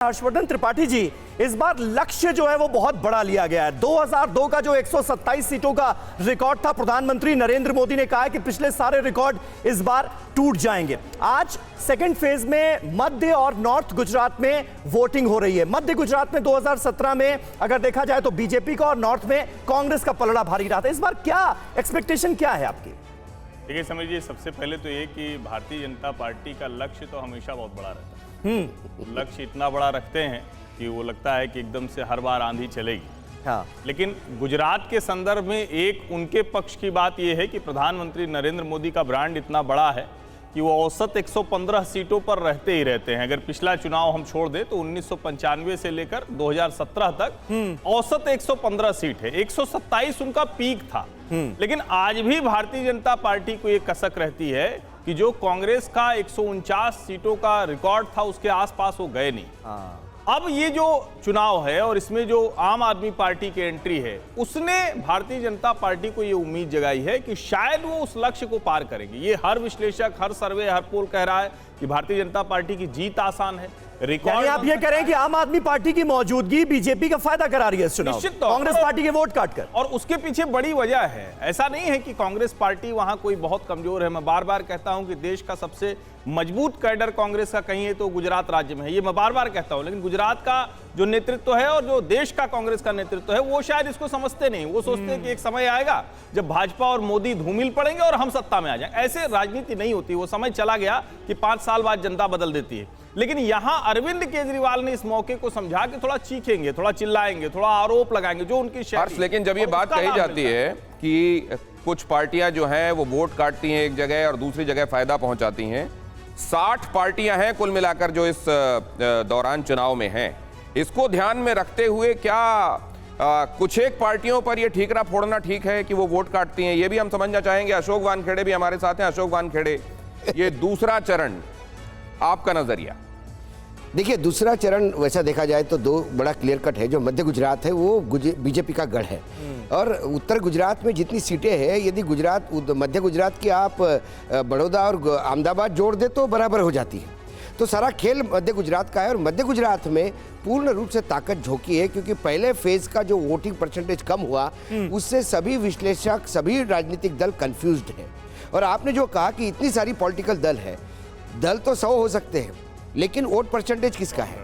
हर्षवर्धन त्रिपाठी जी, इस बार लक्ष्य जो है वो बहुत बड़ा लिया गया है। 2002 का जो 127 सीटों का रिकॉर्ड था, प्रधानमंत्री नरेंद्र मोदी ने कहा है कि पिछले सारे रिकॉर्ड इस बार टूट जाएंगे। आज सेकंड फेज में मध्य और नॉर्थ गुजरात में वोटिंग हो रही है। मध्य गुजरात में 2017 में अगर देखा जाए तो बीजेपी का और नॉर्थ में कांग्रेस का पलड़ा भारी रहा था। इस बार क्या एक्सपेक्टेशन क्या है आपकी? देखिए समझिए, सबसे पहले तो ये कि भारतीय जनता पार्टी का लक्ष्य तो हमेशा बहुत बड़ा रहता है। लक्ष्य इतना बड़ा रखते हैं कि वो लगता है कि एकदम से हर बार आंधी चलेगी। हाँ। लेकिन गुजरात के संदर्भ में एक उनके पक्ष की बात यह है कि प्रधानमंत्री नरेंद्र मोदी का ब्रांड इतना बड़ा है कि वो औसत 115 सीटों पर रहते ही रहते हैं। अगर पिछला चुनाव हम छोड़ दें तो 1995 से लेकर 2017 तक औसत 115 सीट है, 127 उनका पीक था। लेकिन आज भी भारतीय जनता पार्टी को ये कसक रहती है कि जो कांग्रेस का 149 सीटों का रिकॉर्ड था उसके आसपास वो गए नहीं। अब ये जो चुनाव है और इसमें जो आम आदमी पार्टी की एंट्री है, उसने भारतीय जनता पार्टी को ये उम्मीद जगाई है कि शायद वो उस लक्ष्य को पार करेंगे। ये हर विश्लेषक, हर सर्वे, हर पोल कह रहा है कि भारतीय जनता पार्टी की जीत आसान है। रिकॉर्ड आप ये कह रहे हैं कि आम आदमी पार्टी की मौजूदगी बीजेपी का फायदा करा रही है इस चुनाव, निश्चित कांग्रेस पार्टी के वोट काटकर। और उसके पीछे बड़ी वजह है। ऐसा नहीं है कि कांग्रेस पार्टी वहां कोई बहुत कमजोर है। मैं बार बार कहता हूं कि देश का सबसे मजबूत कैडर कांग्रेस का कहीं है तो गुजरात राज्य में है। ये मैं बार बार कहता हूं। लेकिन गुजरात का जो नेतृत्व है और जो देश का कांग्रेस का नेतृत्व है, वो शायद इसको समझते नहीं। वो सोचते हैं कि एक समय आएगा जब भाजपा और मोदी धूमिल पड़ेंगे और हम सत्ता में आ जाएंगे। ऐसे राजनीति नहीं होती। वो समय चला गया कि 5 साल बाद जनता बदल देती है। लेकिन यहां अरविंद केजरीवाल ने इस मौके को समझा कि थोड़ा चीखेंगे, थोड़ा चिल्लाएंगे, थोड़ा आरोप लगाएंगे, जो उनकी शैली। लेकिन जब ये बात कही जाती है कि कुछ पार्टियां जो हैं वो वोट काटती हैं एक जगह और दूसरी जगह फायदा पहुंचाती हैं, 60 पार्टियां हैं कुल मिलाकर जो इस दौरान चुनाव में हैं। इसको ध्यान में रखते हुए क्या कुछ एक पार्टियों पर ये ठीकरा फोड़ना ठीक है कि वो वोट काटती हैं? ये भी हम समझना चाहेंगे। अशोक वानखेड़े भी हमारे साथ हैं। अशोक वानखेड़े, ये दूसरा चरण आपका नजरिया? देखिए, दूसरा चरण वैसा देखा जाए तो दो बड़ा क्लियर कट है। जो मध्य गुजरात है वो बीजेपी का गढ़ है, और उत्तर गुजरात में जितनी सीटें हैं, यदि मध्य गुजरात की आप बड़ौदा और अहमदाबाद जोड़ दे तो बराबर हो जाती है। तो सारा खेल मध्य गुजरात का है, और मध्य गुजरात में पूर्ण रूप से ताकत झोंकी है, क्योंकि पहले फेज का जो वोटिंग परसेंटेज कम हुआ उससे सभी विश्लेषक, सभी राजनीतिक दल कंफ्यूज्ड हैं। और आपने जो कहा कि इतनी सारी पॉलिटिकल दल है, दल तो 100 हो सकते हैं, लेकिन वोट परसेंटेज किसका है?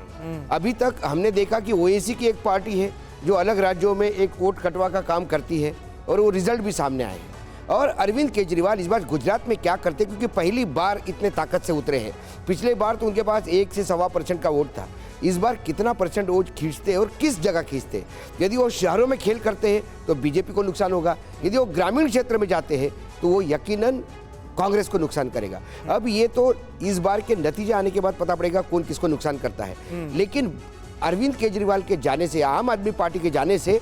अभी तक हमने देखा कि ओएसी की एक पार्टी है जो अलग राज्यों में एक वोट कटवा का काम करती है, और वो रिजल्ट भी सामने आए हैं। और अरविंद केजरीवाल इस बार गुजरात में क्या करते, क्योंकि पहली बार इतने ताकत से उतरे हैं। पिछले बार तो उनके पास 1 से 1.25% का वोट था। इस बार कितना परसेंट वोट खींचते और किस जगह खींचते? यदि वो शहरों में खेल करते हैं तो बीजेपी को नुकसान होगा। यदि वो ग्रामीण क्षेत्र में जाते हैं तो वो यकीनन कांग्रेस को नुकसान करेगा। अब ये तो इस बार के नतीजे आने के बाद पता पड़ेगा कौन किसको नुकसान करता है। लेकिन अरविंद केजरीवाल के जाने से, आम आदमी पार्टी के जाने से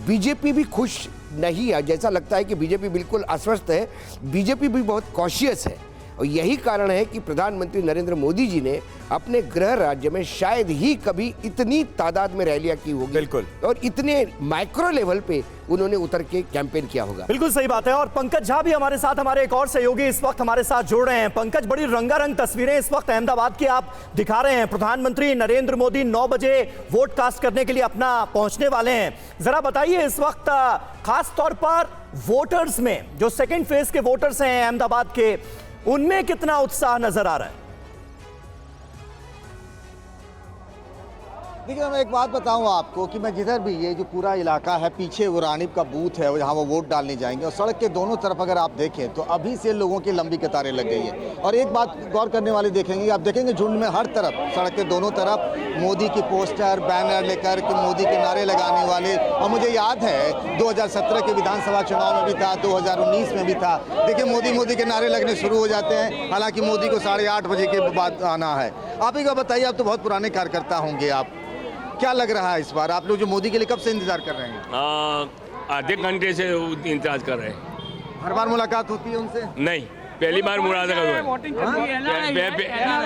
बीजेपी भी खुश नहीं है। जैसा लगता है कि बीजेपी बिल्कुल अस्वस्थ है, बीजेपी भी बहुत कॉशियस है। और यही कारण है कि प्रधानमंत्री नरेंद्र मोदी जी ने अपने गृह राज्य में शायद ही कभी इतनी तादाद में रैलियां की होगी, बिल्कुल, और इतने माइक्रो लेवल पे उन्होंने उतर के कैंपेन किया होगा। बिल्कुल सही बात है। और पंकज झा भी हमारे साथ, हमारे एक और सहयोगी इस वक्त हमारे साथ जुड़ रहे हैं। पंकज, बड़ी रंगारंग तस्वीरें इस वक्त अहमदाबाद की आप दिखा रहे हैं। प्रधानमंत्री नरेंद्र मोदी 9 बजे वोट कास्ट करने के लिए अपना पहुंचने वाले हैं। जरा बताइए, इस वक्त खास तौर पर वोटर्स में, जो सेकेंड फेज के वोटर्स हैं अहमदाबाद के, उनमें कितना उत्साह नजर आ रहा है? देखिए, मैं एक बात बताऊं आपको कि मैं जिधर भी, ये जो पूरा इलाका है, पीछे वो रानीप का बूथ है जहां वो वोट डालने जाएंगे, और सड़क के दोनों तरफ अगर आप देखें तो अभी से लोगों की लंबी कतारें लग गई है। और एक बात गौर करने वाली देखेंगे, आप देखेंगे झुंड में हर तरफ, सड़क के दोनों तरफ मोदी की पोस्टर, बैनर लेकर के मोदी के नारे लगाने वाले। और मुझे याद है 2017 के विधानसभा चुनाव में भी था, 2019 में भी था। देखिए, मोदी के नारे लगने शुरू हो जाते हैं। हालांकि मोदी को 8:30 बजे के बाद आना है। आप एक बात बताइए, आप तो बहुत पुराने कार्यकर्ता होंगे, आप क्या लग रहा है इस बार आप लोग जो मोदी के लिए कब से इंतजार कर रहे हैं? आधे घंटे से इंतजार कर रहे हैं। हर बार मुलाकात होती है उनसे? नहीं, पहली बार मुलाकात हुई।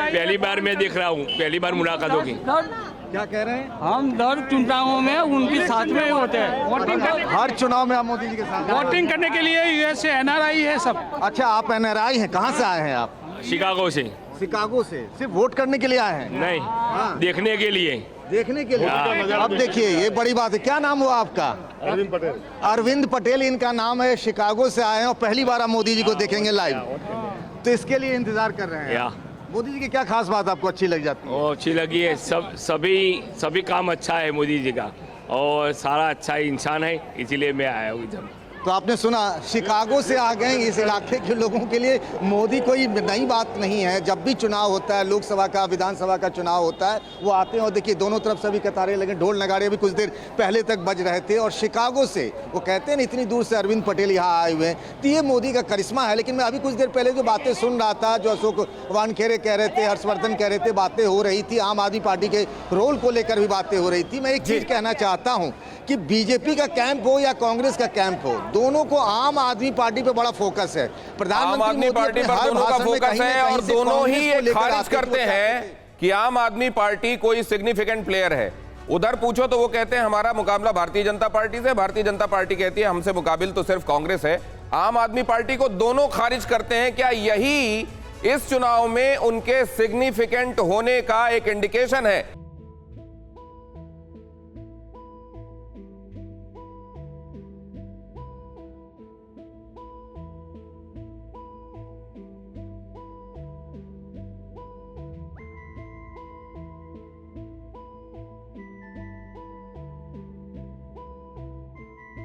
पहली बार मैं देख रहा हूँ, पहली बार मुलाकात होगी। क्या कह रहे हैं? हम दर चुनावों में उनके साथ में होते हैं। वोटिंग हर चुनाव में आप मोदी जी के साथ वोटिंग करने के लिए यूएस से NRI है सब। अच्छा, आप NRI हैं, कहाँ से आए हैं आप? शिकागो से। शिकागो से सिर्फ वोट करने के लिए आए हैं? नहीं, देखने के लिए। देखने के लिए। अब देखिए ये बड़ी बात है। क्या नाम हुआ आपका? अरविंद पटेल। अरविंद पटेल इनका नाम है। शिकागो से आए हैं और पहली बार आप मोदी जी को देखेंगे लाइव, तो इसके लिए इंतजार कर रहे हैं। मोदी जी की क्या खास बात आपको अच्छी लग जाती है? वो अच्छी लगी है, सभी काम अच्छा है मोदी जी का, और सारा अच्छा इंसान है, इसीलिए मैं आया हूँ इधर। तो आपने सुना, शिकागो से आ गए। इस इलाके के लोगों के लिए मोदी कोई नई बात नहीं है। जब भी चुनाव होता है, लोकसभा का, विधानसभा का चुनाव होता है, वो आते हैं और देखिए दोनों तरफ सभी कतारें लगे, ढोल नगाड़े भी कुछ देर पहले तक बज रहे थे। और शिकागो से वो कहते हैं ना, इतनी दूर से अरविंद पटेल यहाँ आए हुए हैं, तो ये मोदी का करिश्मा है। लेकिन मैं अभी कुछ देर पहले जो बातें सुन रहा था, जो अशोक वानखेड़े कह रहे थे, हर्षवर्धन कह रहे थे, बातें हो रही थी, आम आदमी पार्टी के रोल को लेकर भी बातें हो रही थी। मैं एक चीज कहना चाहता हूँ कि बीजेपी का कैंप हो या कांग्रेस का कैंप हो, दोनों को आम आदमी पार्टी पे बड़ा फोकस है। आम आदमी पार्टी पर दोनों का फोकस है, और दोनों ही ये खारिज करते हैं कि आम आदमी पार्टी कोई सिग्निफिकेंट प्लेयर है। उधर पूछो तो वो कहते हैं हमारा मुकाबला भारतीय जनता पार्टी से, भारतीय जनता पार्टी कहती है हमसे मुकाबिल तो सिर्फ कांग्रेस है। आम आदमी पार्टी को दोनों खारिज करते हैं। क्या यही इस चुनाव में उनके सिग्निफिकेंट होने का एक इंडिकेशन है?